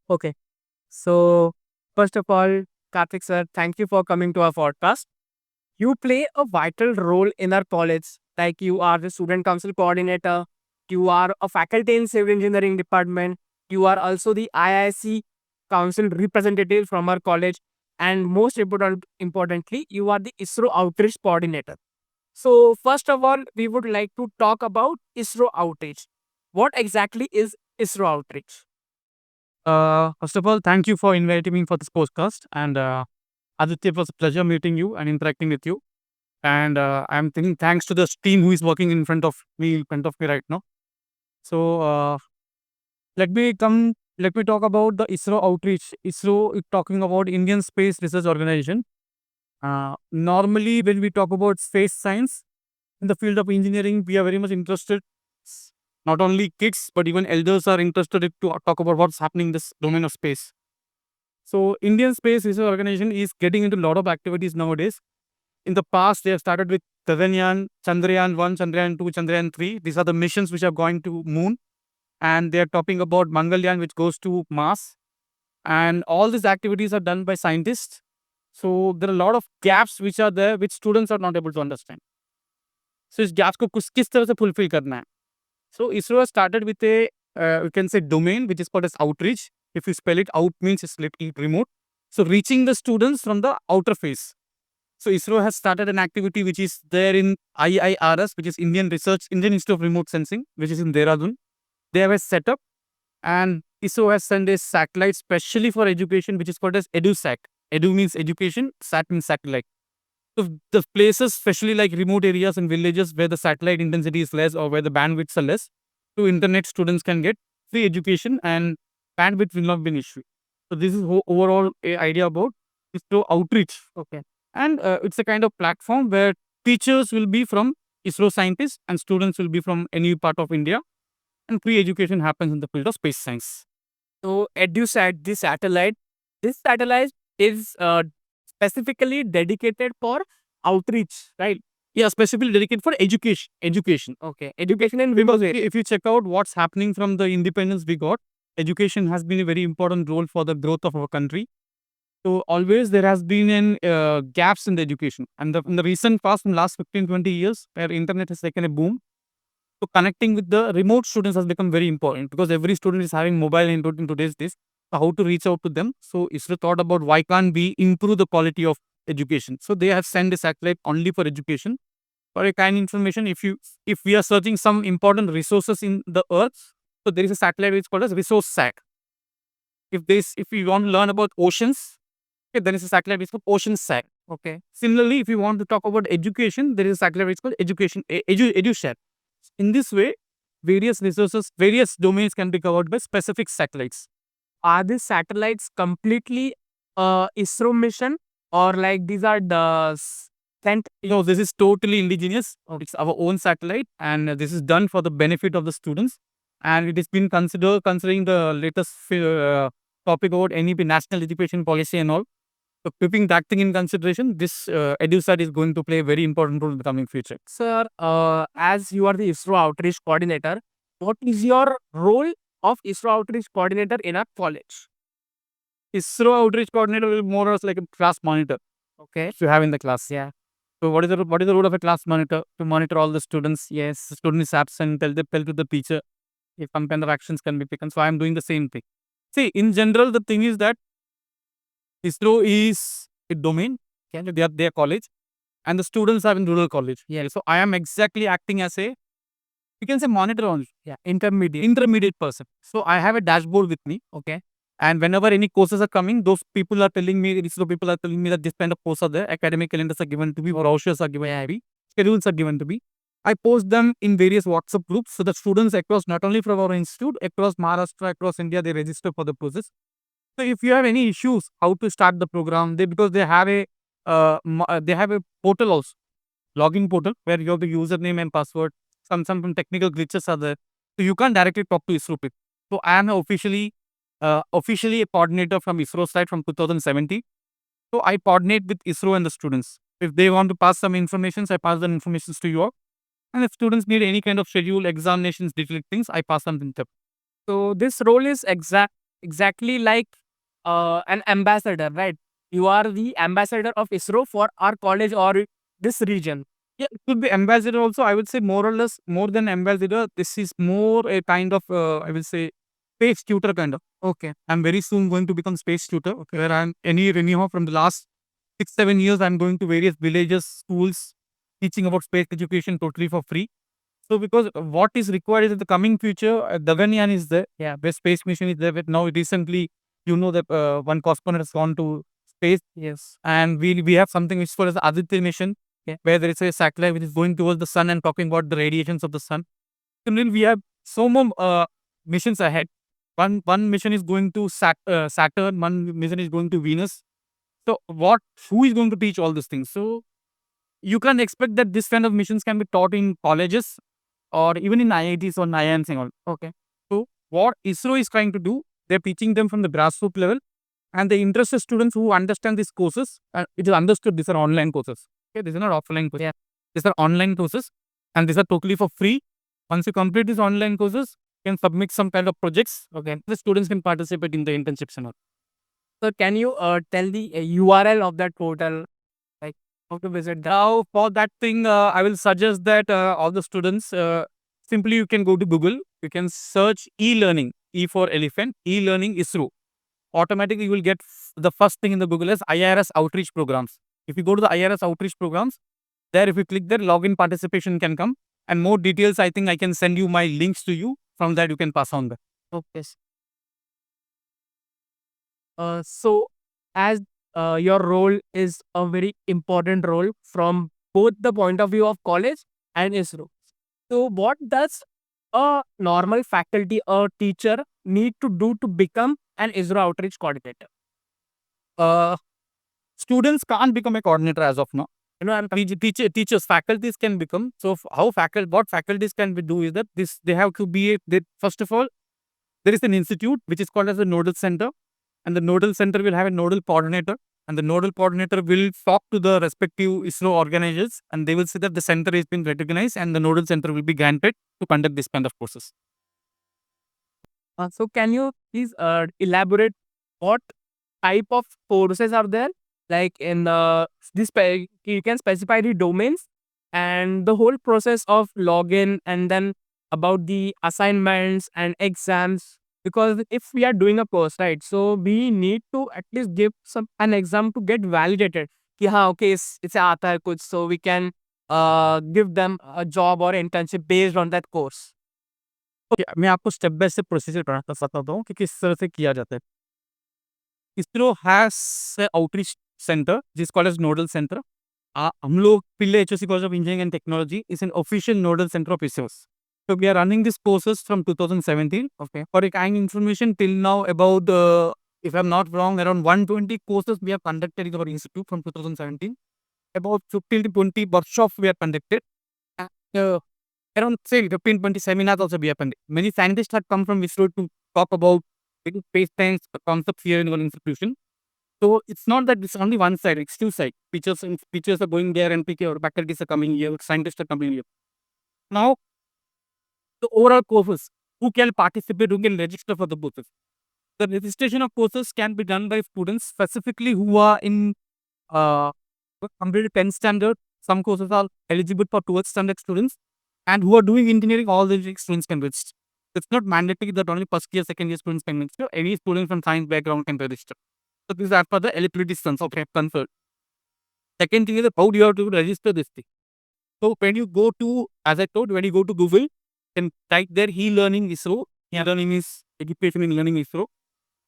Okay. So, first of all, Karthik sir, thank you for coming to our podcast. You play a vital role in our college. Like you are the student council coordinator, you are a faculty in civil engineering department, you are also the IIC council representative from our college, and importantly, you are the ISRO outreach coordinator. So, first of all, we would like to talk about ISRO outreach. What exactly is ISRO outreach? First of all, thank you for inviting me for this podcast. And Aditya, it was a pleasure meeting you and interacting with you. And I'm thinking thanks to the team who is working in front of me right now. So let me come. Let me talk about the ISRO outreach. ISRO is talking about Indian Space Research Organization. Normally, when we talk about space science in the field of engineering, we are very much interested. Not only kids, but even elders are interested to talk about what's happening in this domain of space. So Indian Space Research Organization is getting into a lot of activities nowadays. In the past, they have started with Gaganyaan, Chandrayaan 1, Chandrayaan 2, Chandrayaan 3. These are the missions which are going to moon. And they are talking about Mangalyaan, which goes to Mars. And all these activities are done by scientists. So there are a lot of gaps which are there, which students are not able to understand. So इस gaps को किस तरह से fulfill करना है. So ISRO has started with a you can say domain which is called as outreach. If you spell it out means it's little remote. So reaching the students from the outer phase. So ISRO has started an activity which is there in IIRS, which is Indian Institute of Remote Sensing, which is in Dehradun. They have a setup, and ISRO has sent a satellite specially for education, which is called as EduSat. Edu means education, sat means satellite. So the places, especially like remote areas and villages where the satellite intensity is less or where the bandwidths are less, to internet students can get free education and bandwidth will not be an issue. So this is overall a idea about ISRO outreach. Okay. And it's a kind of platform where teachers will be from ISRO scientists and students will be from any part of India, and free education happens in the field of space science. So, EduSat, this satellite is specifically dedicated for outreach, right? Yeah, specifically dedicated for education. Education. Okay, education in Because remote area. if you check out what's happening from the independence we got, education has been a very important role for the growth of our country. So always there has been an gaps in the education, and in the recent past, in last 15-20 years, where internet has taken a boom. So connecting with the remote students has become very important because every student is having mobile input in today's days. So how to reach out to them? So ISRO thought about why can't we improve the quality of education? So they have sent a satellite only for education. For a kind information, if we are searching some important resources in the earth, so there is a satellite which is called as ResourceSat. If we want to learn about oceans, okay, there is a satellite which is called OceanSat. Okay. Similarly, if you want to talk about education, there is a satellite which is called EduSat. In this way, various resources, various domains can be covered by specific satellites. Are these satellites completely ISRO mission, or like these are the sent? No, this is totally indigenous. Okay. It's our own satellite, and this is done for the benefit of the students. And it has been considering the latest topic about NEP, National Education Policy, and all. So, keeping that thing in consideration, this EduSat is going to play a very important role in the coming future. Sir, as you are the ISRO outreach coordinator, what is your role of ISRO outreach coordinator in a college? ISRO outreach coordinator will be more or less like a class monitor Okay. you have in the class. Yeah. So what is the role of a class monitor? To monitor all the students. Yes, the student is absent, tell to the teacher if some kind of actions can be taken. So I am doing the same thing. See, in general, the thing is that ISRO is a domain. Okay, they are college, and the students are in rural college. Yeah. So I am exactly acting as a, you can say, monitor only, Yeah. Intermediate. intermediate person. So I have a dashboard with me. Okay. And whenever any courses are coming, those people are telling me, ISRO people are telling me that this kind of courses are there, academic calendars are given to me, brochures are given to me, schedules are given to me. I post them in various WhatsApp groups so that students across, not only from our institute, across Maharashtra, across India, they register for the process. So if you have any issues, how to start the program, because they have a they have a portal also, login portal where you have the username and password. Some technical glitches are there, so you can't directly talk to ISRO people. So I am officially a coordinator from ISRO side from 2017. So I coordinate with ISRO and the students. If they want to pass some information, I pass the information to you all. And if students need any kind of schedule, examinations, detailed things, I pass them to them. So this role is exact exactly like an ambassador, right? You are the ambassador of ISRO for our college or this region. Yeah, it could be ambassador also. I would say more or less more than ambassador. This is more a kind of I will say space tutor kind of. Okay. I'm very soon going to become space tutor. Okay, where I'm anyhow from the last 6-7 years I'm going to various villages, schools, teaching about space education totally for free. So because what is required is in the coming future, Gaganyaan is there. Yeah. Where space mission is there. But now recently, you know that one cosmonaut has gone to space, Yes. and we have something which is called as Aditya mission, Yeah. where there is a satellite which is going towards the sun and talking about the radiations of the sun. And then we have so more missions ahead. One mission is going to Saturn. One mission is going to Venus. So who is going to teach all these things? So you can expect that this kind of missions can be taught in colleges or even in IITs or IIMs and all. Okay. So what ISRO is trying to do, they're teaching them from the grassroots level, and the interested students who understand these courses, it is understood these are online courses. Okay, these are not offline courses. Yeah. These are online courses, and these are totally for free. Once you complete these online courses, you can submit some kind of projects. Okay, the students can participate in the internships and all. So can you tell the URL of that portal, like how to visit that? Now, for that thing, I will suggest that all the students simply you can go to Google. You can search e-learning, E for elephant, e-learning ISRO. Automatically, you will get the first thing in the Google is IRS outreach programs. If you go to the IRS outreach programs, there if you click there, login participation can come, and more details. I think I can send you my links to you. From that, you can pass on that. Okay. So as your role is a very important role from both the point of view of college and ISRO. So what does a normal faculty or teacher need to do to become an ISRO outreach coordinator? Uh, Students can't become a coordinator as of now. You know, I'm Teachers, faculties can become. So what faculties can be do is that they have to be first of all there is an institute which is called as a nodal center, and the nodal center will have a nodal coordinator, and the nodal coordinator will talk to the respective ISRO organizers, and they will say that the center has been recognized and the nodal center will be granted to conduct this kind of courses. so can you please elaborate what type of courses are there? Like in you can specify the domains and the whole process of login, and then about the assignments and exams. Because if we are doing a course, right, so we need to at least give an exam to get validated. कि हाँ, okay, इसे आता है कुछ, so we can give them a job or internship based on that course. Okay, मैं आपको step by step procedure बताता हूँ कि किस तरह से किया जाता है. ISRO has a outreach center which is called as nodal center. हम लोग पिल्ले HOC College of Engineering and Technology is an official nodal center of ISRO. So we are running these courses from 2017. Okay. For a kind information, till now about if I'm not wrong, around 120 courses we have conducted in our institute from 2017. About 15 to 20 workshops we have conducted. Uh, Around say 15-20 seminars also we have conducted. Many scientists have come from ISRO to talk about space science concepts here in our institution. So it's not that it's only one side, it's two sides. Teachers are going there and faculties are coming here, scientists are coming here. Now, the overall courses, who can participate, who can register for the courses. The registration of courses can be done by students specifically who are in completed 10th standard. Some courses are eligible for 12th standard students, and who are doing engineering, all the engineering students can register. It's not mandatory that only first year, second year students can register. Any student from science background can register. So this is as per the eligibility concerned. Second thing is that how do you have to register this thing? So when you go to, as I told, when you go to Google, you can type there e-learning ISRO. E-learning is education in learning ISRO.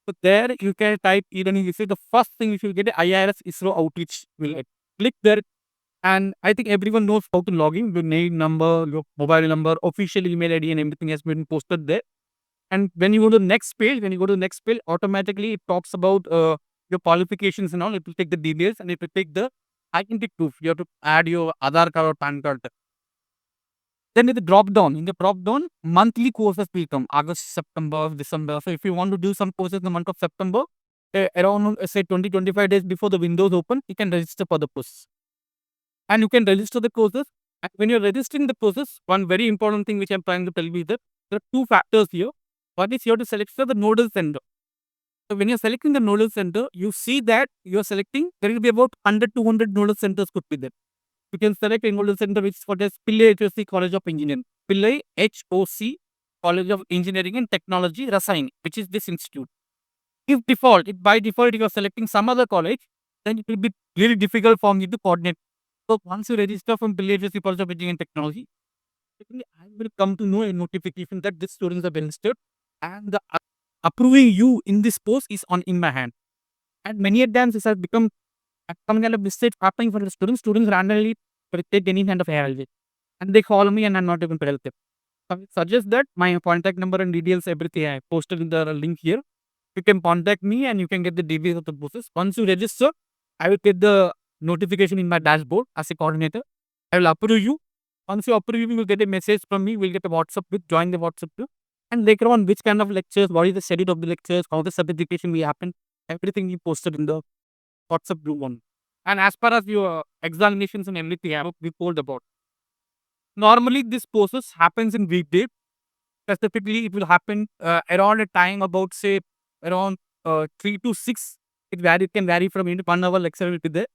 So there you can type e-learning ISRO. The first thing you should get IRS ISRO outreach will click there. And I think everyone knows how to log in. Your name, number, your mobile number, official email ID, and everything has been posted there. And when you go to the next page, automatically it talks about your qualifications and all. It will take the details and it will take the identity proof. You have to add your Aadhaar card or PAN card. Then in the drop down, monthly courses will come August, September, December. So if you want to do some courses in the month of September, around say 20-25 days before the windows open, you can register for the course. And you can register the courses. And when you're registering the courses, one very important thing which I'm trying to tell you is that there are two factors here. One is you have to select the nodal center. So when you're selecting the nodal center, you see that you're selecting, there will be about 100, 200 nodal centers could be there. You can select a nodal center which is called as Pillai HOC College of Engineering. Pillai HOC College of Engineering and Technology, Rasayan, which is this institute. If by default you are selecting some other college, then it will be really difficult for you to coordinate. So once you register from Pillai HOC College of Engineering and Technology, technically I will come to know a notification that this students have been registered and the approving you in this post is on in my hand. And many a times this has become some kind of mistake happening for the students. Students randomly take any kind of ALJ and they call me and I'm not able to help them. So I suggest that my contact number and details, everything I posted in the link here. You can contact me and you can get the details of the process. Once you register, I will get the notification in my dashboard as a coordinator. I will approve you. Once you approve, you will get a message from me. We'll get a WhatsApp group, join the WhatsApp group. And later on, which kind of lectures, what is the schedule of the lectures, how the certification will happen, everything we posted in the WhatsApp group one. And as far as your examinations and everything, I have we told about. Normally, this process happens in weekday. Specifically, it will happen around a time about say around 3 to 6. It can vary from 1 hour lecture will be there.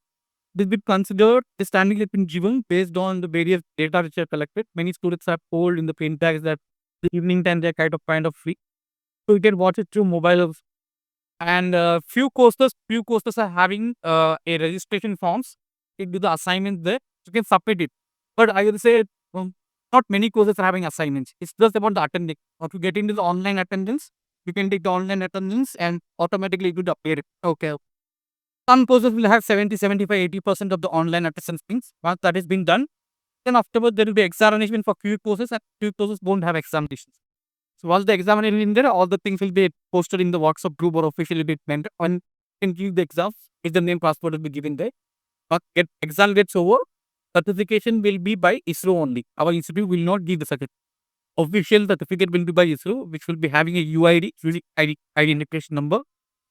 This will considered the standing has been given based on the various data which are collected. Many students have told in the print tags that the evening time they are kind of free. So you can watch it through mobile. And few courses are having a registration forms. You do the assignment there. You can submit it. But I will say not many courses are having assignments. It's just about the attending. Or to get into the online attendance, you can take the online attendance and automatically it will appear. Okay. Some courses will have 70, 75, 80% of the online attendance things. Once that is being done, then afterwards there will be examination for few courses and few courses won't have examinations. So once the examination is in there, all the things will be posted in the WhatsApp group or officially be mentioned and can give the exams. If the name passport will be given there. But get exam gets over, certification will be by ISRO only. Our institute will not give the certificate. Official certificate will be by ISRO, which will be having a UID, unique identification number.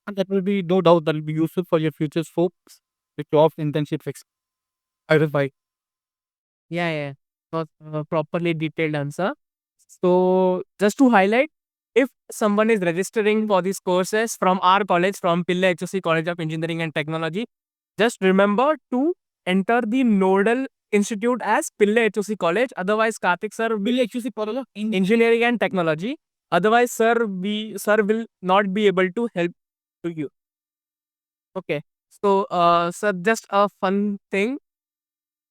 And that will be no doubt that will be useful for your future scopes, the jobs, internships, I will buy. Yeah, yeah. Not properly detailed answer. So just to highlight, if someone is registering for these courses from our college, from Pillai HOC College of Engineering and Technology, just remember to enter the nodal institute as Pillai HOC College. Otherwise, Karthik sir will Will HUC Parola in engineering and technology. Otherwise, sir will not be able to help to you. Okay. So, sir, just a fun thing.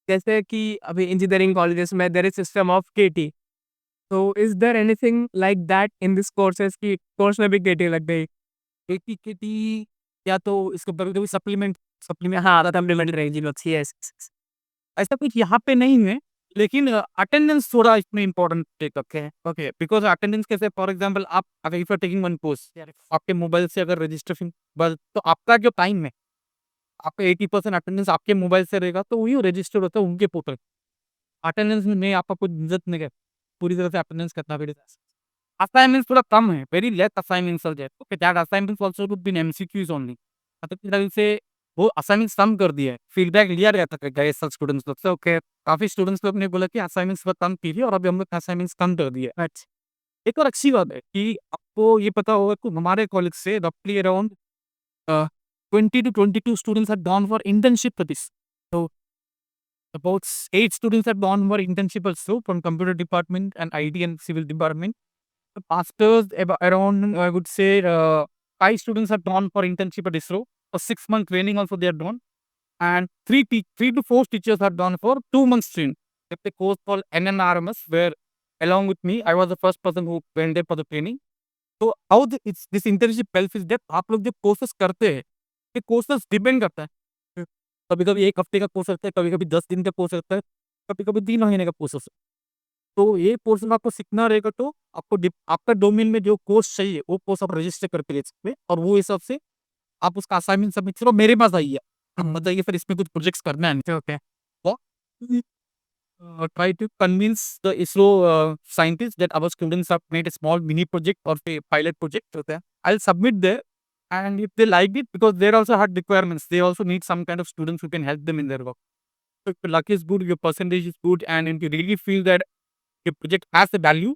जैसे कि अभी engineering colleges में there is system of KT, तो is there anything like that in this courses की course में भी केटी लग गई? KTKT या तो इसको कभी-कभी सप्लीमेंट सप्लीमेंट हाँ, सप्लीमेंट्री रहेगी लोग, यस। ऐसा कुछ यहाँ पे नहीं है, लेकिन अटेंडेंस थोड़ा इसमें इम्पोर्टेंट टेक रखे हैं। ओके, बिकॉज़ अटेंडेंस कैसे फॉर एग्जांपल आप अगर if you are taking one course, आपके मोबाइल से अगर रजिस्ट्रेशन बस तो आपका जो टाइम है, आपका 80% अटेंडेंस आपके मोबाइल से रहेगा, तो वही रजिस्टर होता है उनके पोर्टल। अटेंडेंस में आपका कुछ इज़्ज़त नहीं है, पूरी तरह से अटेंडेंस करना पड़ेगा। असाइनमेंट्स थोड़ा कम है, very less assignments are there. Okay, that assignments also could be in MCQs only. मतलब इस तरह से वो असाइनमेंट्स कम कर दिए हैं, फीडबैक लिया रहता है गए सब स्टूडेंट्स लोग से। ओके, काफ़ी स्टूडेंट्स लोग ने बोला कि असाइनमेंट्स बहुत कम कीजिए और अभी हम लोग असाइनमेंट्स कम कर दिए। अच्छा, एक और अच्छी बात है कि आपको ये पता होगा कि हमारे कॉलेज से रफली around 20 to 22 students have gone for internship for this. So about 8 students have gone for internship also from computer department and IT and civil department. The masters around I would say 5 students have gone for internship at ISRO. For 6 month training also they are done. And 3 to 4 teachers have gone for 2 months training. It's a course called NNRMS where along with me I was the first person who went there for the training. तो how it's this internship help is that आप लोग जो courses करते हैं, ये courses depend करता है। कभी-कभी 1 हफ्ते का कोर्स रहता है, कभी-कभी 10 दिन का कोर्स रहता है, कभी-कभी 3 महीने का कोर्स होता है। तो ये पोर्शन आपको सीखना रहेगा तो आपको आपका डोमेन में जो कोर्स चाहिए, वो कोर्स आप रजिस्टर करके ले सकते हैं और वो हिसाब से आप उसका असाइनमेंट सबमिट करो, मेरे पास आइए। बताइए फिर इसमें कुछ प्रोजेक्ट्स करना है। ओके। वो try to convince the ISRO scientists that our students have made a small mini project or a pilot project. Okay. I'll submit there, and if they like it, because they also had requirements, they also need some kind of students who can help them in their work. So if your luck is good, your percentage is good, and if you really feel that your project has a value,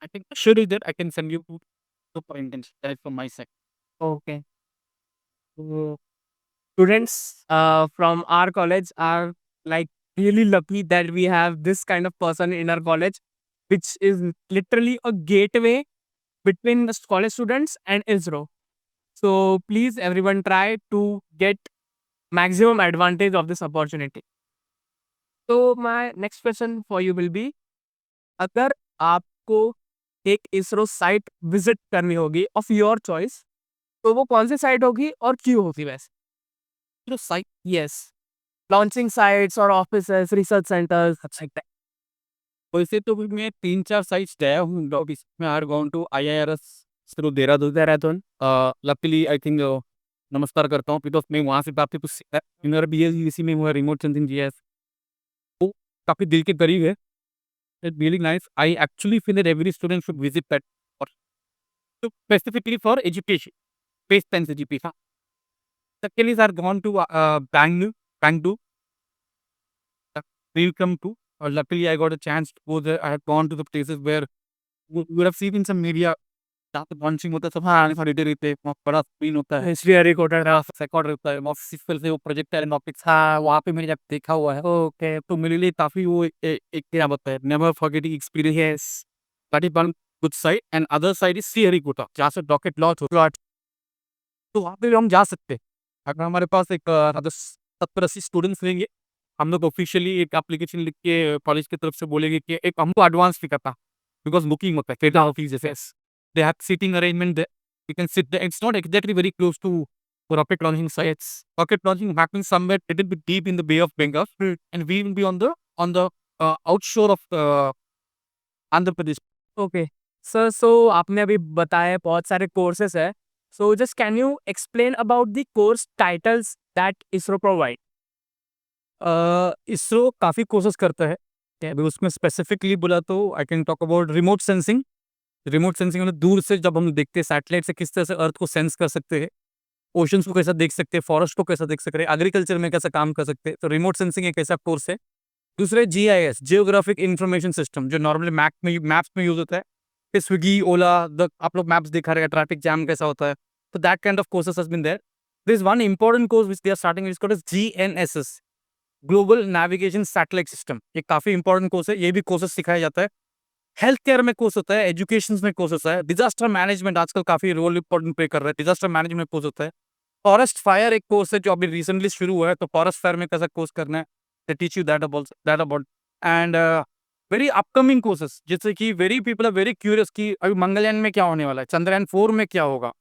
I think surely that I can send you to superintendent. That is from my side. Okay. So students from our college are like really lucky that we have this kind of person in our college, which is literally a gateway between the college students and ISRO. So please, everyone, try to get maximum advantage of this opportunity. So my next question for you will be, अगर आपको एक ISRO site visit करनी होगी of your choice, तो वो कौन सी site होगी और क्यों होगी वैसे? जो साइट यस, लॉन्चिंग साइट्स और offices, research centres like that. वैसे तो भी मैं 3-4 साइट्स गया हूँ ऑफिस में। I gone to IIRS through Dehradun. Dehradun. Luckily I think नमस्कार करता हूँ बिकॉज़ मैं वहाँ से काफ़ी कुछ सीखा है। मेरा BSc इसी में हुआ, रिमोट सेंसिंग GIS। वो काफ़ी दिल के करीब है। It's really nice. I actually feel that every student should visit that और specifically for education, space science education. Secondly, I gone to Bangalore. Welcome to. Luckily, I got a chance to go there. I had gone to the places where you would have seen in some media. जहाँ पे launching होता है सब आने सारे रहते हैं, वहाँ बड़ा स्क्रीन होता है, HDR रिकॉर्डर। रिकॉर्ड रहता है, ऑफिस से वो प्रोजेक्टर एंड ऑप्टिक्स, हाँ वहाँ पे मैंने जब देखा हुआ है। ओके। तो मेरे लिए काफ़ी वो एक क्या बताता है, never forgetting experience. Yes. That is one good side and other side is Sriharikota जहाँ से रॉकेट लॉन्च होता है। तो वहाँ पे भी हम जा सकते हैं। अगर हमारे पास एक 70-80 स्टूडेंट्स रहेंगे, हम लोग ऑफिशियली एक एप्लीकेशन लिख के कॉलेज की तरफ से बोलेंगे कि एक हमको एडवांस फी करना, बिकॉज़ बुकिंग होता है, क्रेडिट ऑफिस जैसे। They have seating arrangement there, you can sit there, it's not exactly very close to rocket launching sites. Rocket launching happens somewhere little bit deep in the bay of Bengal and we will be on the outshore of Andhra Pradesh. Okay sir, so आपने अभी बताया बहुत सारे courses है, so just can you explain about the course titles that ISRO provide? ISRO काफ़ी courses करता है। अभी उसमें स्पेसिफिकली बोला तो I can talk about remote sensing. Remote sensing मतलब दूर से जब हम देखते हैं सैटेलाइट से किस तरह से अर्थ को सेंस कर सकते हैं, ओशंस को कैसा देख सकते हैं, फॉरेस्ट को कैसा देख सकते हैं, एग्रीकल्चर में कैसा काम कर सकते हैं। तो रिमोट सेंसिंग एक ऐसा कोर्स है। दूसरा GIS, जियोग्राफिक इन्फॉर्मेशन सिस्टम, जो नॉर्मली मैप्स में यूज़ होता है। फिर स्विगी, ओला, द आप लोग मैप्स दिखा रहे हैं, ट्रैफिक जैम कैसा होता है। तो that kind of courses has been there. There is one important course which they are starting, it's called as GNSS, global navigation satellite system. ये काफ़ी इंपॉर्टेंट कोर्स है, ये भी कोर्सेस सिखाया जाता है। हेल्थ केयर में कोर्स होता है, एजुकेशन में कोर्स होता है, डिजास्टर मैनेजमेंट आजकल काफ़ी रोल इम्पोर्टेंट प्ले कर रहा है, डिजास्टर मैनेजमेंट कोर्स होता है। फॉरेस्ट फायर एक कोर्स है जो अभी रिसेंटली शुरू हुआ है, तो फॉरेस्ट फायर में कैसा कोर्स करना है, they teach you that about and very upcoming courses, जैसे कि very people are very curious कि अभी मंगलयान में क्या होने वाला है, चंद्रयान 4 में क्या होगा,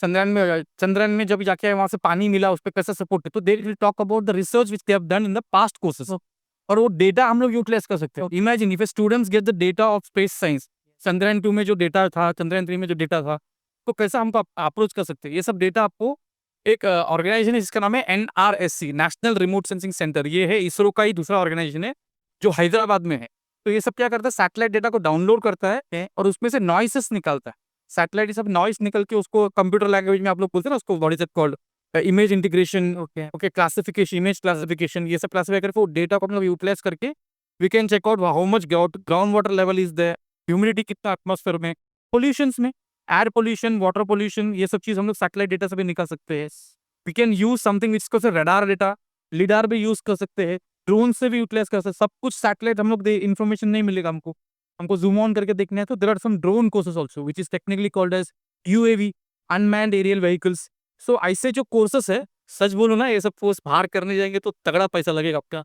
चंद्रयान में जब जाके वहाँ से पानी मिला, उस पे कैसा सपोर्ट है। तो they will talk about the research which they have done in the past courses और वो डेटा हम लोग यूटिलाइज कर सकते हैं। Imagine if students get the data of space science, Chandrayaan 2 में जो डेटा था, चंद्रयान 3 में जो डेटा था, तो कैसा हमको अप्रोच कर सकते हैं। ये सब डेटा आपको एक ऑर्गेनाइजेशन है जिसका नाम है NRSC, national remote sensing centre. ये है इसरो का ही दूसरा ऑर्गेनाइजेशन है जो हैदराबाद में है। तो ये सब क्या करता है, सैटेलाइट डेटा को डाउनलोड करता है और उसमें से नॉइसेस निकालता है। सैटेलाइट ये सब नॉइस निकल के उसको कंप्यूटर लैंग्वेज में आप लोग बोलते हैं ना, उसको what is it called, image integration, okay classification, image classification, ये सब क्लासिफाई करके वो डेटा को हम लोग यूटिलाइज करके we can check out how much ground water level is there, humidity कितना एटमॉस्फेयर में, पोल्यूशंस में, एयर पोल्यूशन, वाटर पोल्यूशन, ये सब चीज हम लोग सैटेलाइट डेटा से भी निकाल सकते हैं। वी कैन यूज समथिंग जिसको से रडार डेटा, लिडार भी यूज कर सकते हैं, ड्रोन से भी यूटिलाइज कर सकते हैं। सब कुछ सैटेलाइट हम लोग इन्फॉर्मेशन नहीं मिलेगा हमको, हमको जूम ऑन करके देखना है। तो there are some drone courses also which is technically called as UAV, unmanned aerial vehicles. So ऐसे जो कोर्सेस है, सच बोलो ना, ये सब कोर्स बाहर करने जाएंगे तो तगड़ा पैसा लगेगा आपका,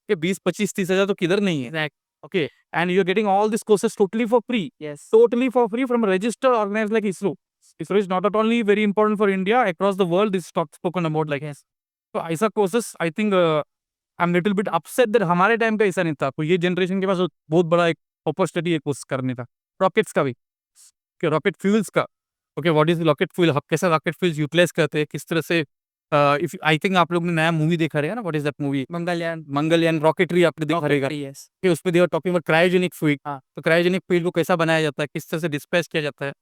ये 20-25-30 हजार तो किधर नहीं है। Exact. Okay, and you are getting all this courses totally for free, yes. totally for free from a registered organization like ISRO. ISRO is not at only very important for India, across the world this is spoken about like this. तो ऐसा courses I think I am little bit upset that हमारे time पे ऐसा नहीं था। तो ये generation के पास बहुत बड़ा एक अपॉर्चुनिटी है कोर्स करने का। रॉकेट्स का भी, रॉकेट फ्यूल्स का, okay what is rocket fuel, हम कैसे रॉकेट फ्यूल्स यूटिलाइज करते हैं, किस तरह से। इफ आई थिंक आप लोग ने नया मूवी देखा रहेगा ना, what is that movie, Mangalyaan. Mangalyaan Rocketry आपने देखा रहेगा। यस। कि उसमें they are talking about cryogenic fluid. हाँ। तो क्रायोजेनिक फ्लूइड को कैसा बनाया जाता है, किस तरह से डिस्पैच किया जाता है।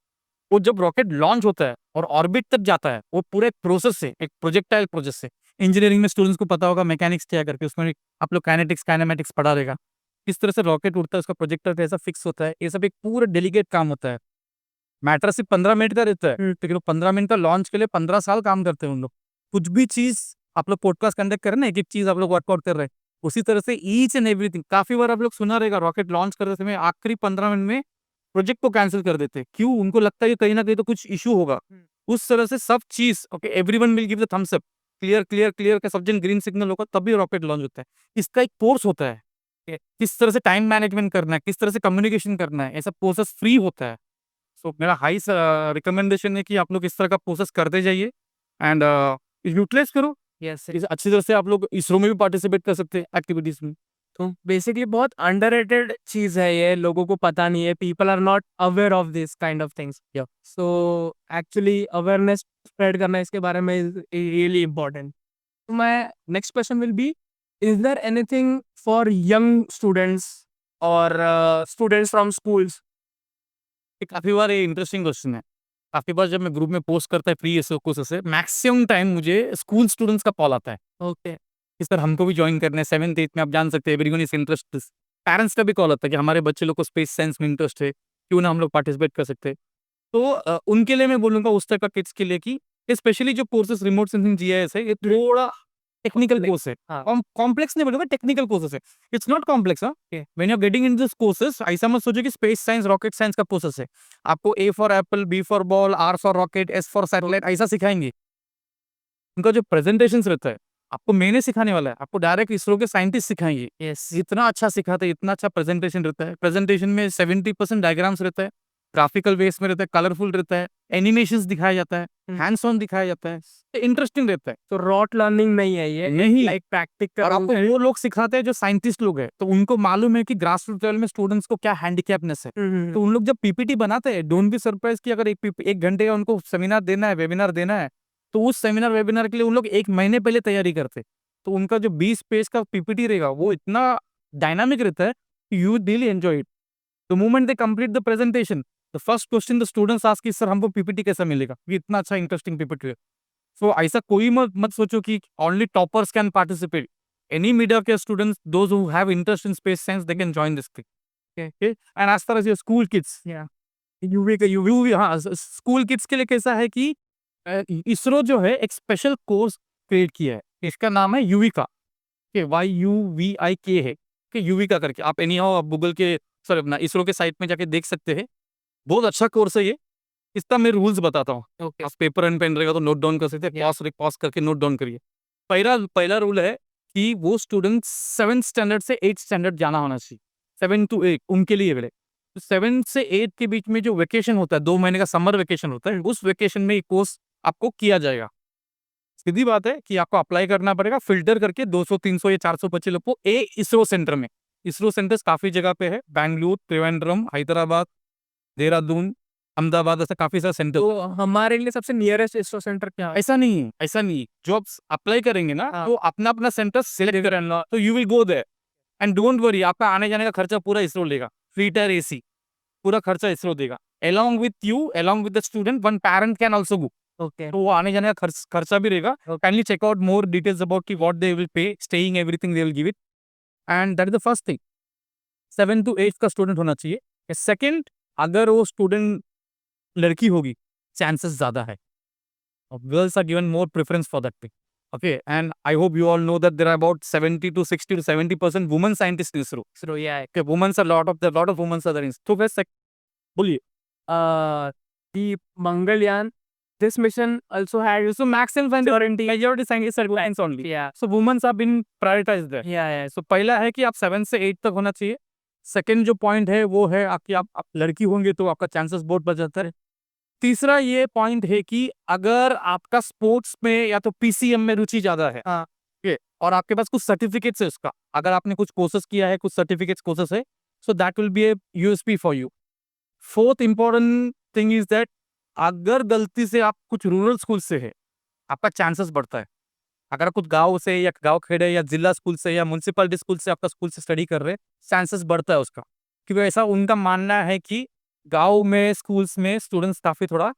वो जब रॉकेट लॉन्च होता है और ऑर्बिट तक जाता है, वो पूरे प्रोसेस से, एक प्रोजेक्टाइल प्रोसेस से, इंजीनियरिंग में स्टूडेंट्स को पता होगा मैकेनिक्स क्या करके, उसमें आप लोग काइनेटिक्स काइनेमेटिक्स पढ़ा रहेगा। किस तरह से रॉकेट उड़ता है, उसका प्रोजेक्टर कैसा फिक्स होता है, ये सब एक पूरा डेलिकेट काम होता है। मैटर सिर्फ 15 मिनट का रहता है, लेकिन वो 15 मिनट का लॉन्च के लिए 15 साल काम करते हैं उन लोग। कुछ भी चीज आप लोग पॉडकास्ट कंडक्ट कर रहे हैं ना, एक एक चीज आप लोग वर्कआउट कर रहे हैं, उसी तरह से ईच एंड एवरीथिंग। काफी बार आप लोग सुना रहेगा, रॉकेट लॉन्च करते समय आखिरी 15 मिनट में प्रोजेक्ट को कैंसिल कर देते हैं। क्यों? उनको लगता है कि कहीं ना कहीं तो कुछ इशू होगा। उस तरह से सब चीज, okay, everyone will give the thumbs up, clear clear clear का सब जन ग्रीन सिग्नल होगा तभी रॉकेट लॉन्च होता है। इसका एक कोर्स होता है किस तरह से टाइम मैनेजमेंट करना है, किस तरह से कम्युनिकेशन करना है, ऐसा प्रोसेस फ्री होता है। सो मेरा हाई रिकमेंडेशन है कि आप लोग इस तरह का प्रोसेस करते जाइए एंड यूटिलाइज करो। यस। अच्छी तरह से आप लोग इसरो में भी पार्टिसिपेट कर सकते हैं एक्टिविटीज में। तो बेसिकली बहुत अंडररेटेड चीज है ये, लोगों को पता नहीं है, people are not aware of this kind of things. So actually awareness spread करना इसके बारे में इज रियली इम्पोर्टेंट। तो मैं next question will be, is there anything for young students और स्टूडेंट्स फ्रॉम स्कूल्स? काफी बार ये इंटरेस्टिंग क्वेश्चन है। काफी बार जब मैं ग्रुप में पोस्ट करता है फ्री एसओ कोर्सेस से, मैक्सिमम टाइम मुझे स्कूल स्टूडेंट्स का कॉल आता है। ओके। इस तरह हमको भी ज्वाइन करना है 7th 8th में, आप जान सकते हैं एवरीवन इज इंटरेस्टेड। पेरेंट्स का भी कॉल आता है कि हमारे बच्चे लोग को स्पेस साइंस में इंटरेस्ट है, क्यों ना हम लोग पार्टिसिपेट कर सकते हैं। तो उनके लिए मैं बोलूंगा उस तरह का किड्स के लिए कि स्पेशली जो कोर्सेस रिमोट सेंसिंग जीआईएस है, ये थोड़ा टेक्निकल कोर्स है। हाँ। कॉम्प्लेक्स नहीं बोलूंगा, टेक्निकल कोर्सेस है। It's not complex. When you are getting in this courses, ऐसा मत सोचो कि स्पेस साइंस रॉकेट साइंस का प्रोसेस है। आपको A for apple, B for ball, R for rocket, S for satellite ऐसा सिखाएंगे। उनका जो प्रेजेंटेशन रहता है, आपको मैंने सिखाने वाला है, आपको डायरेक्ट इसरो के साइंटिस्ट सिखाएंगे। यस। इतना अच्छा सिखाते हैं, इतना अच्छा प्रेजेंटेशन रहता है। प्रेजेंटेशन में 70% डायग्राम्स रहता है, ग्राफिकल बेस में रहता है, कलरफुल रहता है, एनिमेशंस दिखाया जाता है, हैंड्स ऑन दिखाया जाता है, इंटरेस्टिंग रहता है। तो रॉट लर्निंग नहीं है ये, नहीं। लाइक और प्रैक्टिकल। आपको वो लोग सिखाते हैं जो साइंटिस्ट लोग हैं, तो उनको मालूम है कि ग्रास रूट लेवल में स्टूडेंट्स को क्या हैंडीकैपनेस है। तो उन लोग जब पीपीटी बनाते हैं, डोंट बी सरप्राइज कि अगर एक घंटे का उनको सेमिनार देना है, वेबिनार देना है, तो उस सेमिनार वेबिनार के लिए उन लोग 1 महीने पहले तैयारी करते हैं। तो उनका जो 20 पेज का पीपीटी रहेगा वो इतना डायनामिक रहता है, you really enjoy it. The moment they complete the presentation, the first question the students ask कि सर हमको पीपीटी कैसा मिलेगा, ये इतना अच्छा इंटरेस्टिंग पीपीटी है। सो ऐसा कोई मत सोचो कि only toppers can participate. Any media के students, those who have interest in space science, they can join this thing. Okay, and as far as your school kids, UV का यूवी, हाँ, school kids के लिए कैसा है कि इसरो जो है एक स्पेशल कोर्स क्रिएट किया है, इसका नाम है यूविका के, YUVIK है कि यूविका करके। आप एनी हाउ आप गूगल के, सॉरी अपना इसरो के साइट में जाके देख सकते हैं। बहुत अच्छा कोर्स है ये। इसका मैं रूल्स बताता हूँ। आप पेपर एंड पेन रहेगा तो नोट डाउन कर सकते हैं, पॉज करके नोट डाउन करिए। पहला रूल है कि वो स्टूडेंट 7th स्टैंडर्ड से 8th स्टैंडर्ड जाना होना चाहिए। 7 to 8 उनके लिए बेटे। तो 7 से 8 के बीच में जो वेकेशन होता है, 2 महीने का समर वेकेशन होता है, उस वेकेशन में ये कोर्स आपको किया जाएगा। सीधी बात है कि आपको अप्लाई करना पड़ेगा फिल्टर करके 200 300 या 400 बच्चे लोग को इसरो सेंटर में। इसरो सेंटर्स काफी जगह पे है, बैंगलोर, त्रिवेंद्रम, हैदराबाद, देहरादून, अहमदाबाद, ऐसा काफी सारा सेंटर। तो हमारे लिए सबसे नियरेस्ट इसरो सेंटर क्या है? ऐसा नहीं है, ऐसा नहीं है। जो आप अप्लाई करेंगे ना, तो अपना अपना सेंटर सिलेक्ट करना, तो you will go there and don't worry, आपका आने जाने का खर्चा पूरा इसरो लेगा। फ्री टायर एसी पूरा खर्चा इसरो देगा। along with you, along with the student, one parent can also go। Okay. तो वो आने जाने का खर्चा भी रहेगा। Kindly check out more details about कि what they will pay, staying, everything they will give it, and that is the first thing. 7 to 8 का स्टूडेंट होना चाहिए। सेकंड, अगर वो स्टूडेंट लड़की होगी, चांसेस ज्यादा है। Girls are given more preference for that thing. Okay, and I hope you all know that there are about 70 to 60 to 70% women scientists in ISRO. ISRO या Okay, women are lot of women are there in ISRO. तो वैसे बोलिए। the Mangalyaan, this mission also had So maximum majority scientists are women only. yeah So women have been prioritized there. yeah So पहला है कि आप 7 से 8 तक होना चाहिए। सेकंड जो पॉइंट है वो है कि आप लड़की होंगे तो आपका चांसेस बहुत बढ़ जाता है। तीसरा ये पॉइंट है कि अगर आपका स्पोर्ट्स में या तो पीसीएम में रुचि ज्यादा है, हाँ। और आपके पास कुछ सर्टिफिकेट्स है उसका, अगर आपने कुछ कोर्सेस किया है, कुछ सर्टिफिकेट्स कोर्सेस है, so that will be A USP for you. Fourth important thing is that अगर गलती से आप कुछ रूरल स्कूल से है, आपका चांसेस बढ़ता है। अगर आप कुछ गांव से या गांव खेड़े या जिला स्कूल से या म्युनिसिपलिटी स्कूल से आपका स्कूल से स्टडी कर रहे हैं, चांसेस बढ़ता है उसका, क्योंकि ऐसा उनका मानना है कि गांव में स्कूल्स में स्टूडेंट्स काफी थोड़ा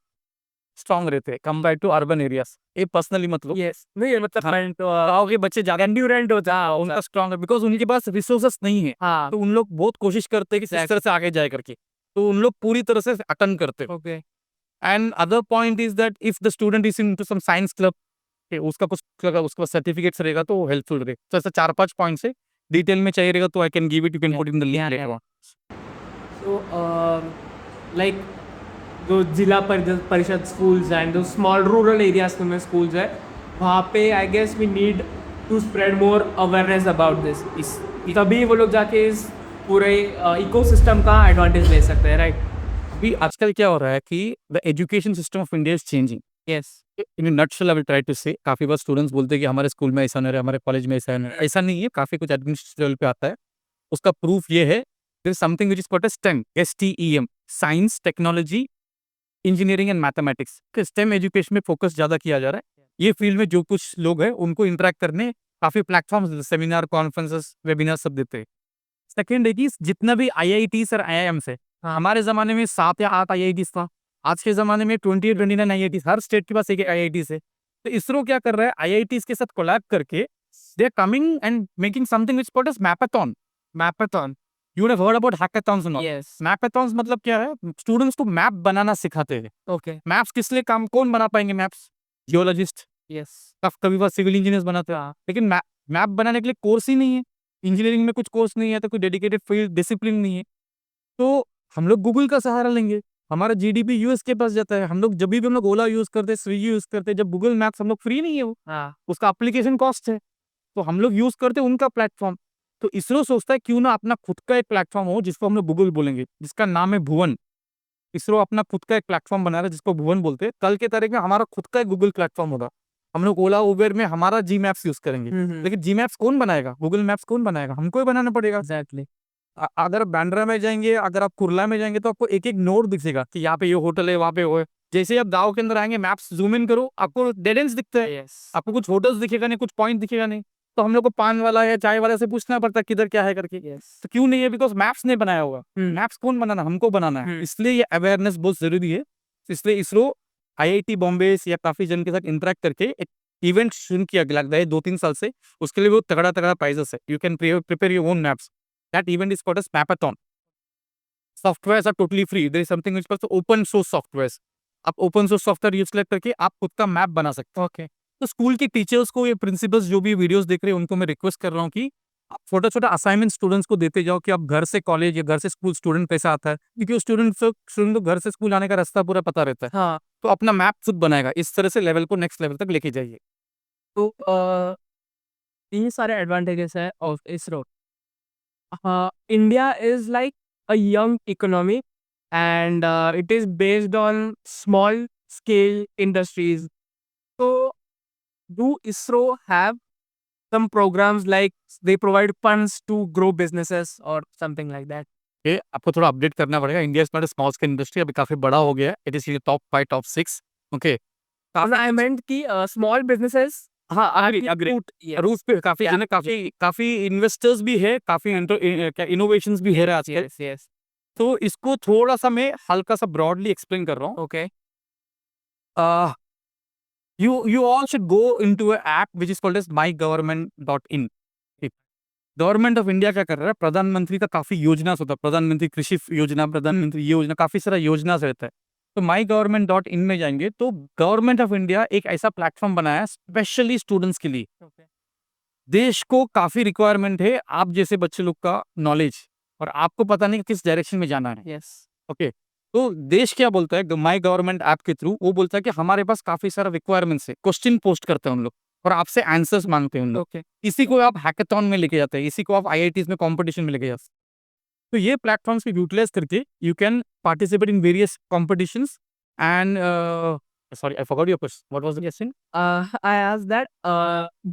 स्ट्रांग रहते हैं कंपेयर टू अर्बन एरियाज। ये पर्सनली मतलब यस नहीं मतलब हाँ। मैं तो गांव के बच्चे ज्यादा एंड्योरेंट होता है उनका स्ट्रांग है, बिकॉज उनके पास रिसोर्सेस नहीं है। हाँ तो उन लोग बहुत कोशिश करते हैं कि किस तरह से आगे जाए करके। तो उन लोग पूरी तरह से अटेंड करते हैं। Okay. And other point is that if the student is into some science club, उसका कुछ अगर उसके पास सर्टिफिकेट्स रहेगा तो हेल्पफुल रहेगा। तो ऐसा 4-5 पॉइंट से डिटेल में चाहिए रहेगा तो I can give it, you can put in the link later on. So, like जो जिला परिषद schools and those small rural areas में schools है, वहाँ पे I guess we need to spread more awareness about this. तभी वो लोग जाके इस पूरे इकोसिस्टम का एडवांटेज ले सकते हैं, राइट? अभी आजकल क्या हो रहा है कि the education system of India is changing. Yes. In a nutshell I will try to say, काफी बार स्टूडेंट्स बोलते हैं कि हमारे स्कूल में ऐसा नहीं है, हमारे कॉलेज में ऐसा नहीं है। ऐसा नहीं है, काफी कुछ एडमिनिस्ट्रेटिव लेवल पे आता है। उसका प्रूफ ये है, there is something which is called as STEM, STEM, science, technology, engineering and mathematics. STEM education में फोकस ज्यादा किया जा रहा है। ये फील्ड में जो कुछ लोग हैं उनको इंटरेक्ट करने काफी प्लेटफॉर्म्स, सेमिनार, कॉन्फ्रेंसेस, वेबिनार सब देते हैं। सेकेंड है कि जितना भी IITs और IIMs है, हमारे जमाने में 7 या 8 IITs था। आज के जमाने में 20-29 IITs, हर स्टेट के पास एक IITs है। तो इसरो क्या कर रहा है, IITs के साथ कोलैब करके they are coming and making something which called as mapathon. Mapathon. You would have heard about hackathons और नॉट? यस। मैपाथॉन्स मतलब क्या है, स्टूडेंट्स को मैप बनाना सिखाते हैं। ओके। मैप्स किस लिए काम, कौन बना पाएंगे मैप्स? Geologist, yes. कभी बार सिविल इंजीनियर्स बनाते हैं। लेकिन मैप बनाने के लिए कोर्स ही नहीं है, इंजीनियरिंग में कुछ कोर्स नहीं है, तो कोई डेडिकेटेड फील्ड डिसिप्लिन नहीं है। तो हम लोग गूगल का सहारा लेंगे, हमारा GDP यूएस के पास जाता है। हम लोग जब भी हम लोग ओला यूज करते हैं, स्विगी यूज करते हैं, जब गूगल मैप्स हम लोग फ्री नहीं है, वो उसका एप्लीकेशन कॉस्ट है, तो हम लोग यूज करते हैं उनका प्लेटफॉर्म। तो इसरो सोचता है क्यों ना अपना खुद का एक प्लेटफॉर्म हो जिसको हम लोग गूगल बोलेंगे, जिसका नाम है भुवन। इसरो अपना खुद का एक प्लेटफॉर्म बना रहा है जिसको भुवन बोलते हैं। कल के तारीख में हमारा खुद का एक गूगल प्लेटफॉर्म होगा। हम लोग ओला उबेर में हमारा जी मैप्स यूज करेंगे। लेकिन जी मैप्स कौन बनाएगा, गूगल मैप्स कौन बनाएगा? हमको ही बनाना पड़ेगा। एग्जैक्टली। अगर आप बांद्रा में जाएंगे, अगर आप कुर्ला में जाएंगे, तो आपको एक एक नोट दिखेगा कि यहाँ पे ये होटल है, वहाँ पे वो है। जैसे ही आप गाँव के अंदर आएंगे, मैप्स जूम इन करो, आपको डेड एंड्स दिखता है। आपको कुछ होटल्स दिखेगा नहीं, कुछ पॉइंट दिखेगा नहीं। तो हम लोग को पान वाला या चाय वाला से पूछना पड़ता है किधर क्या है करके। तो क्यों नहीं है? बिकॉज मैप्स नहीं बनाया होगा। मैप्स कौन बनाना, हमको बनाना है। इसलिए ये अवेयरनेस बहुत जरूरी है। इसलिए इसरो IIT बॉम्बे या काफी जन के साथ इंटरेक्ट करके एक इवेंट शुरू किया लगता है 2-3 साल से। उसके लिए वो तगड़ा तगड़ा प्राइजेस है। You can prepare your own maps. That event is called as mapathon. Softwares are totally free. There is something which called open source softwares. आप ओपन सोर्स सॉफ्टवेयर यूज करके आप खुद का मैप बना सकते हो। ओके। तो स्कूल के टीचर्स को, ये प्रिंसिपल्स जो भी वीडियोस देख रहे हैं, उनको मैं रिक्वेस्ट कर रहा हूँ कि आप छोटा-छोटा असाइनमेंट स्टूडेंट्स को देते जाओ कि आप घर से कॉलेज या घर से स्कूल स्टूडेंट कैसा आता है, क्योंकि स्टूडेंट को घर से स्कूल आने का रास्ता पूरा पता रहता है। हाँ। तो अपना मैप खुद बनाएगा। इस तरह से लेवल को नेक्स्ट लेवल तक लेके जाइए। तो ये सारे एडवांटेजेस है of ISRO. India is like a young economy and it is based on small scale industries. So, do ISRO have some programs like they provide funds to grow businesses or something like that? ये आपको थोड़ा update करना पड़ेगा। India is not a small scale industry, अभी काफी बड़ा हो गया है। It is top 5, top 6। Okay. I meant कि small businesses हाँ, अग्री रूफ पे काफी है ना, काफी इन्वेस्टर्स भी है, काफी इनोवेशंस भी है आजकल। yes yes तो इसको थोड़ा सा मैं हल्का सा ब्रॉडली एक्सप्लेन कर रहा हूँ। okay You all should go into an app which is called as mygovernment.in। Government of India क्या कर रहा है, प्रधानमंत्री का काफी योजना होता है, प्रधानमंत्री कृषि योजना, प्रधानमंत्री ये योजना, काफी सारा योजना रहता है। तो mygovernment.in में जाएंगे तो गवर्नमेंट ऑफ इंडिया एक ऐसा प्लेटफॉर्म बनाया स्पेशली स्टूडेंट्स के लिए। देश को काफी रिक्वायरमेंट है आप जैसे बच्चे लोग का नॉलेज, और आपको पता नहीं किस डायरेक्शन में जाना है। yes okay. तो देश क्या बोलता है माई गवर्नमेंट ऐप के थ्रू, वो बोलता है कि हमारे पास काफी सारा रिक्वायरमेंट्स है, क्वेश्चन पोस्ट करते हैं उन लोग और आपसे आंसर्स मांगते हैं उन लोग। okay इसी को आप हैकाथॉन में लेके जाते हैं, इसी को आप IITs में कंपटीशन में लेके जाते हैं। तो ये प्लेटफॉर्म्स को यूटिलाइज करके you can participate in various competitions and sorry, I forgot your question. What was the question? I asked that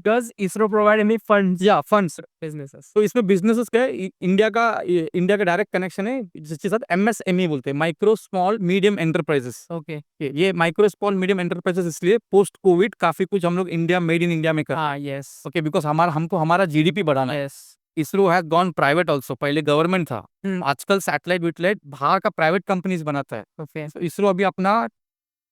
does ISRO provide any funds Yeah, funds. businesses? तो इसमें बिजनेसेस का इंडिया का direct connection है जिसके साथ MSME बोलते हैं, micro small medium enterprises. okay ये माइक्रो स्मॉल मीडियम एंटरप्राइजेस इसलिए पोस्ट कोविड काफी कुछ हम लोग इंडिया, मेड इन इंडिया में कर। हाँ yes ओके, बिकॉज हमको हमारा GDP बढ़ाना है। yes ISRO has gone private also. पहले गवर्नमेंट था, आजकल सैटेलाइट विटेलाइट बाहर का प्राइवेट कंपनीज बनाता है। okay तो इसरो अभी अपना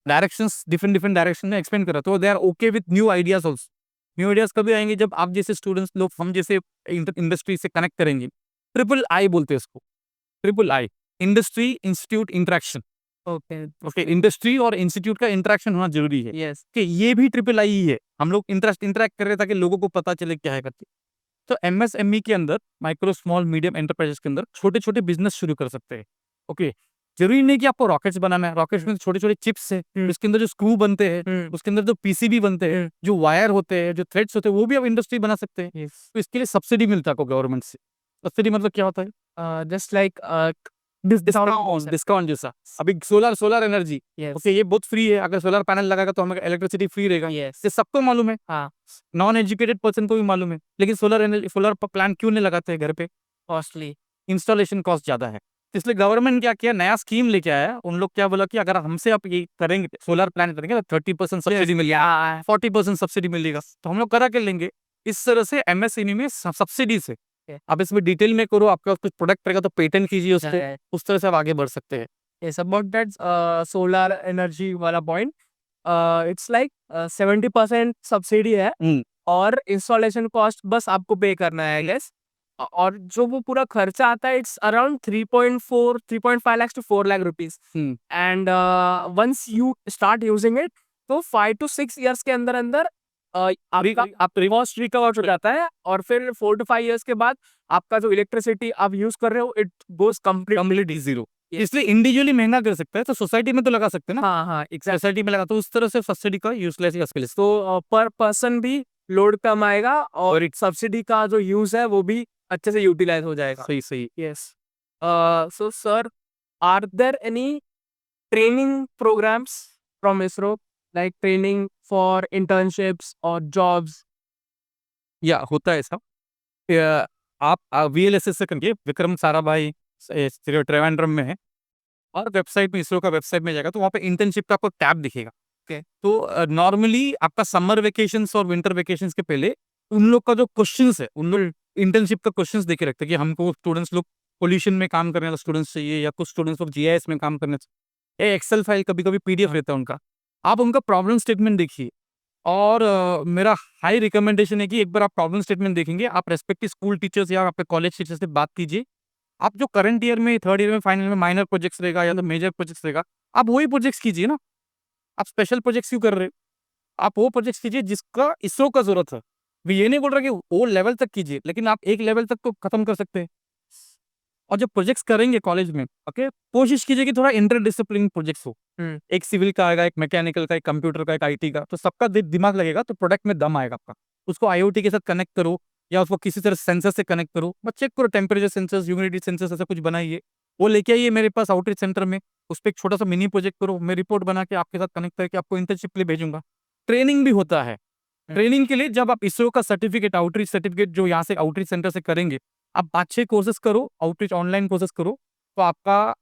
डायरेक्शंस डिफरेंट डायरेक्शन में एक्सपेंड कर रहा है। तो they are okay with new ideas also. New ideas कभी आएंगे जब आप जैसे स्टूडेंट्स लोग हम जैसे इंडस्ट्री से कनेक्ट करेंगे। ट्रिपल आई बोलते हैं इसको, triple I, industry institute interaction. Okay. Okay, industry और इंस्टीट्यूट का इंटरेक्शन होना जरूरी है यस। कि ये भी ट्रिपल आई ही है। हम लोग इंटरेक्ट कर रहे हैं ताकि लोगों को पता चले क्या है करके। तो एमएसएमई के अंदर, माइक्रो स्मॉल मीडियम एंटरप्राइजेस के अंदर छोटे छोटे बिजनेस शुरू कर सकते हैं। ओके, जरूरी नहीं कि आपको रॉकेट्स बनाना है। रॉकेट्स में छोटे छोटे चिप्स है, उसके अंदर जो स्क्रू बनते हैं, उसके अंदर जो पीसीबी बनते हैं, जो वायर होते हैं, जो थ्रेड्स होते हैं, वो भी आप इंडस्ट्री बना सकते हैं। तो इसके लिए सब्सिडी मिलता है आपको गवर्नमेंट से। सब्सिडी मतलब क्या होता है? जस्ट लाइक डिस्काउंट जैसा। अभी सोलर एनर्जी, यस। ओके, ये बहुत फ्री है। अगर सोलर पैनल लगाएगा तो हमें इलेक्ट्रिसिटी फ्री रहेगा। यस। ये सबको मालूम है, हाँ। नॉन एजुकेटेड पर्सन को भी मालूम है। लेकिन सोलर प्लांट क्यों नहीं लगाते हैं घर पे? कॉस्टली। इंस्टॉलेशन कॉस्ट ज्यादा है। इसलिए गवर्नमेंट क्या किया, नया स्कीम लेके आया। उन लोग क्या बोला कि अगर हमसे आप ये करेंगे, सोलर प्लांट करेंगे, तो 30% सब्सिडी मिलेगा, 40% सब्सिडी मिलेगा। तो हम लोग करा के लेंगे। इस तरह से एमएसएमई में सब्सिडी से अब इसमें डिटेल में करो, आपका कुछ प्रोडक्ट रहेगा तो पेटेंट कीजिए उसको, उस तरह से आप आगे बढ़ सकते हैं। Yes, about that solar energy वाला point, it's like 70% सब्सिडी है और इंस्टॉलेशन कॉस्ट बस आपको पे करना है, गेस। और जो वो पूरा खर्चा आता है, it's around 3.5 lakhs to 4 lakh rupees। And once you start using it, तो 5 to 6 years के अंदर अंदर आप कॉस्ट रिकवर हो जाता है। और फिर 4 to 5 years के बाद आपका जो इलेक्ट्रिसिटी आप यूज कर रहे हो, इट गोज कंप्लीटली जीरो। इसलिए इंडिविजुअली महंगा कर सकता है, तो सोसाइटी में तो लगा सकते हैं ना। हाँ हाँ, सोसाइटी में लगा, तो उस तरह से सब्सिडी का यूटिलाइज। तो पर पर्सन भी लोड कम आएगा और सब्सिडी का जो यूज है वो भी अच्छे से यूटिलाइज हो जाएगा। सही सही। Yes. So sir, are there any training programs from ISRO, like training for internships और जॉब्स? या होता है सब। आप वीएलएसएस से करके, विक्रम साराभाई त्रिवेंद्रम में है, और वेबसाइट में, इसरो का वेबसाइट में जाएगा तो वहाँ पे इंटर्नशिप का आपको टैब दिखेगा। ओके। तो नॉर्मली आपका समर वेकेशंस और विंटर वेकेशंस के पहले उन लोग का जो क्वेश्चंस है, उन लोग इंटर्नशिप का क्वेश्चंस देके रखते हैं कि हमको स्टूडेंट्स लोग पोल्यूशन में काम करने वाले स्टूडेंट्स चाहिए, या कुछ स्टूडेंट्स लोग जीआईएस में काम करने चाहिए। एक्सेल फाइल, कभी कभी पीडीएफ रहता है उनका। आप उनका प्रॉब्लम स्टेटमेंट देखिए। और मेरा हाई रिकमेंडेशन है कि एक बार आप प्रॉब्लम स्टेटमेंट देखेंगे, आप रेस्पेक्टिव स्कूल टीचर्स या आपके कॉलेज टीचर्स से बात कीजिए। आप जो करंट ईयर में, थर्ड ईयर में, फाइनल में माइनर प्रोजेक्ट्स रहेगा या तो मेजर प्रोजेक्ट्स रहेगा, आप वही प्रोजेक्ट्स कीजिए ना। आप स्पेशल प्रोजेक्ट्स क्यों कर रहे हो? आप वो प्रोजेक्ट्स कीजिए जिसका इसरो का जरूरत है। मैं ये नहीं बोल रहा कि वो लेवल तक कीजिए, लेकिन आप एक लेवल तक तो खत्म कर सकते हैं। और जब प्रोजेक्ट्स करेंगे कॉलेज में, ओके, कोशिश कीजिए कि थोड़ा इंटरडिसिप्लिन प्रोजेक्ट्स हो। एक सिविल का आएगा, एक मैकेनिकल का, एक कंप्यूटर का, एक आईटी का, तो सबका दिमाग लगेगा, तो प्रोडक्ट में दम आएगा आपका। उसको आईओटी के साथ कनेक्ट करो, या उसको किसी तरह सेंसर से कनेक्ट करो, बस चेक करो, टेम्परेचर सेंसर्स, ह्यूमिडिटी सेंसर्स, ऐसा कुछ बनाइए, वो लेके आइए मेरे पास आउटरीच सेंटर में। उस पर एक छोटा सा मिनी प्रोजेक्ट करो, मैं रिपोर्ट बना के आपके साथ कनेक्ट करके आपको इंटर्नशिप के लिए भेजूंगा। ट्रेनिंग भी होता है। ट्रेनिंग के लिए जब आप इसरो का सर्टिफिकेट, आउटरीच सर्टिफिकेट जो यहाँ से आउटरीच सेंटर से करेंगे, आप 5-6 कोर्सेज करो, आउटरीच ऑनलाइन कोर्सेज करो, तो आपका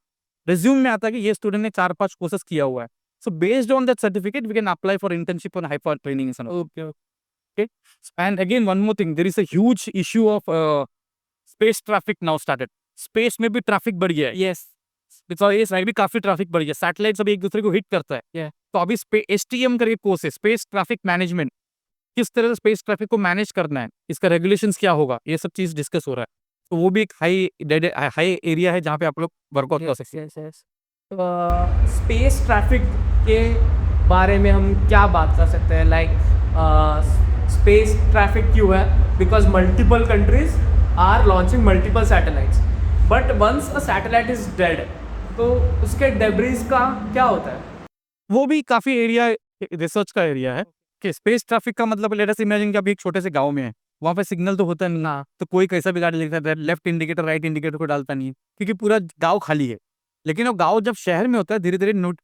रिज्यूम में आता है कि ये स्टूडेंट ने 4-5 कोर्सेज किया हुआ है। So based on that certificate we can apply for internship on high training. Okay. Okay. And again, one more thing, there is a huge issue of space traffic now started. Space में भी traffic बढ़ गया है। Yes. Because भी काफी traffic बढ़ गया, satellite सब एक दूसरे को हिट करता है। तो अभी एसटीएम करके कोर्स है, स्पेस ट्रैफिक मैनेजमेंट। किस तरह से स्पेस ट्रैफिक को मैनेज करना है, इसका रेगुलेशंस क्या होगा, ये सब चीज डिस्कस हो रहा है। तो वो भी एक हाई एरिया है जहाँ पे आप लोग वर्कआउट कर सकते हैं। यस। स्पेस ट्रैफिक के बारे में हम क्या बात कर सकते हैं? लाइक स्पेस ट्रैफिक क्यों है? Because multiple countries are launching multiple satellites, but once a satellite is dead, तो उसके डेब्रीज का क्या होता है? वो भी काफी एरिया, रिसर्च का एरिया है कि स्पेस ट्रैफिक का मतलब, लेट अस इमेजिन कि अभी एक छोटे से गांव में है, वहाँ पे सिग्नल तो होता नहीं है, तो कोई कैसा भी गाड़ी लेता है, लेफ्ट इंडिकेटर राइट इंडिकेटर को डालता नहीं है, क्योंकि पूरा गांव खाली है। लेकिन वो गांव जब शहर में होता है, धीरे धीरे नोट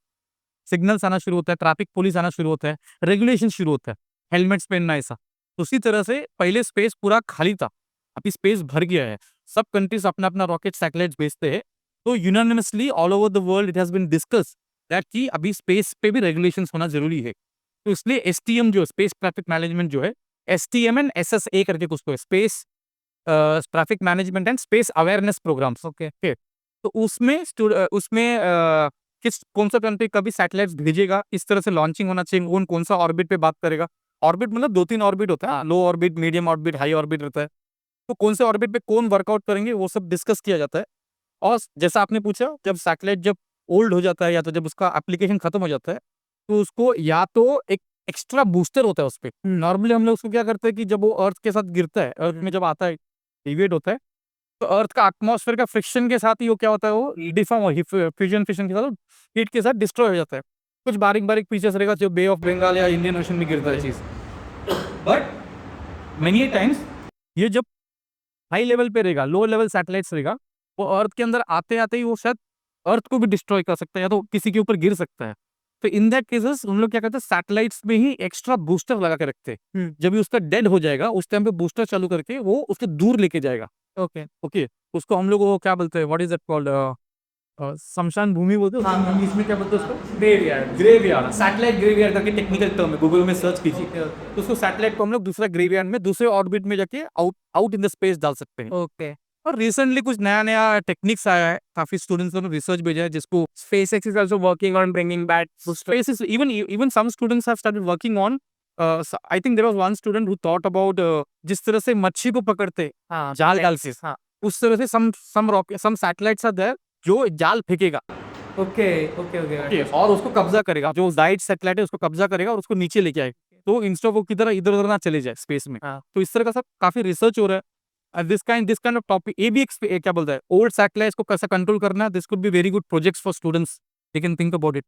सिग्नल्स आना शुरू होता है, ट्रैफिक पुलिस आना शुरू होता है, रेगुलेशन शुरू होता है, हेलमेट्स पहनना, ऐसा। तो उसी तरह से पहले स्पेस पूरा खाली था, अभी स्पेस भर गया है। सब कंट्रीज अपना अपना रॉकेट सैटेलाइट भेजते हैं, तो unanimously all over the world it has been discuss that कि अभी स्पेस पे भी रेगुलेशंस होना जरूरी है। तो इसलिए एसटीएम जो स्पेस ट्रैफिक मैनेजमेंट जो है, एसटीएम एंड एसएसए करके कुछ तो है, space traffic management and space awareness programs. Okay, तो उसमें कौन सा कंट्री कभी सैटेलाइट भेजेगा, इस तरह से लॉन्चिंग होना चाहिए, कौन सा ऑर्बिट पे बात करेगा। ऑर्बिट मतलब 2-3 ऑर्बिट होता है, लो orbit, medium orbit, high orbit रहता है। तो कौन से ऑर्बिट पे कौन वर्कआउट करेंगे, वो सब डिस्कस किया जाता है। और जैसा आपने पूछा, जब सैटेलाइट जब ओल्ड हो जाता है या तो जब उसका एप्लीकेशन खत्म हो जाता है, तो उसको या तो एक एक्स्ट्रा बूस्टर होता है उसपे। नॉर्मली हम लोग उसको क्या करते हैं कि जब वो अर्थ के साथ गिरता है, अर्थ में जब आता है, डिविएट होता है, तो अर्थ का एटमॉस्फेयर का फ्रिक्शन के साथ ही वो क्या होता है, वो डिफॉर्म फ्यूजन फिशन के साथ हीट के साथ डिस्ट्रॉय हो जाता है। कुछ बारीक-बारीक पीसेस रहेगा जो बे ऑफ बंगाल या इंडियन ओशन में गिरता है चीज़। बट मेनी टाइम्स ये जब हाई लेवल पे रहेगा, लो लेवल सैटेलाइट्स रहेगा, वो अर्थ के अंदर आते-आते ही वो शायद अर्थ को भी डिस्ट्रॉय कर सकता है या तो किसी के ऊपर गिर सकता है। तो इन दैट केसेस हम लोग क्या करते हैं, सैटेलाइट्स में ही एक्स्ट्रा बूस्टर लगा के रखते हैं। जब ये उसका डेड हो जाएगा, उस टाइम पे बूस्टर चालू करके वो उसको दूर लेके जाएगा। ओके। ओके, उसको हम लोग वो क्या बोलते हैं, व्हाट इज़ दैट कॉल्ड, शमशान भूमि बोलते हैं। हाँ, हाँ। इंग्लिश में क्या बोलते हैं उसको? ग्रेवयार्ड। ग्रेवयार्ड, सैटेलाइट ग्रेवयार्ड करके टेक्निकल टर्म है, गूगल में सर्च कीजिए। ओके। तो उसको सैटेलाइट को हम लोग दूसरा ग्रेवयार्ड में दूसरे ऑर्बिट में जाके out out in the space डाल सकते हैं। ओके। और रिसेंटली कुछ नया-नया टेक्निक्स आया है, काफ़ी स्टूडेंट्स ने रिसर्च भेजा है जिसको SpaceX is also working on bringing back booster. space is even some students have started working on I think there was one student who thought about जिस तरह से मच्छी को पकड़ते हैं, हाँ, जाल डाल से, हाँ। उस तरह से some satellites are there जो जाल फेंकेगा। Okay, okay, okay. ओके, और उसको कब्जा करेगा, जो डाइट सैटेलाइट है उसको कब्जा करेगा और उसको नीचे लेके आएगा, तो इंस्टेड वो किधर इधर-उधर ना चले जाए स्पेस में। हाँ। तो इस तरह का सब काफ़ी रिसर्च हो रहा है। दिस काइंड ऑफ टॉपिक, ये भी क्या बोलता है, ओल्ड सैटेलाइट्स को कैसे कंट्रोल करना है, this could be very good projects for students, they can think about it.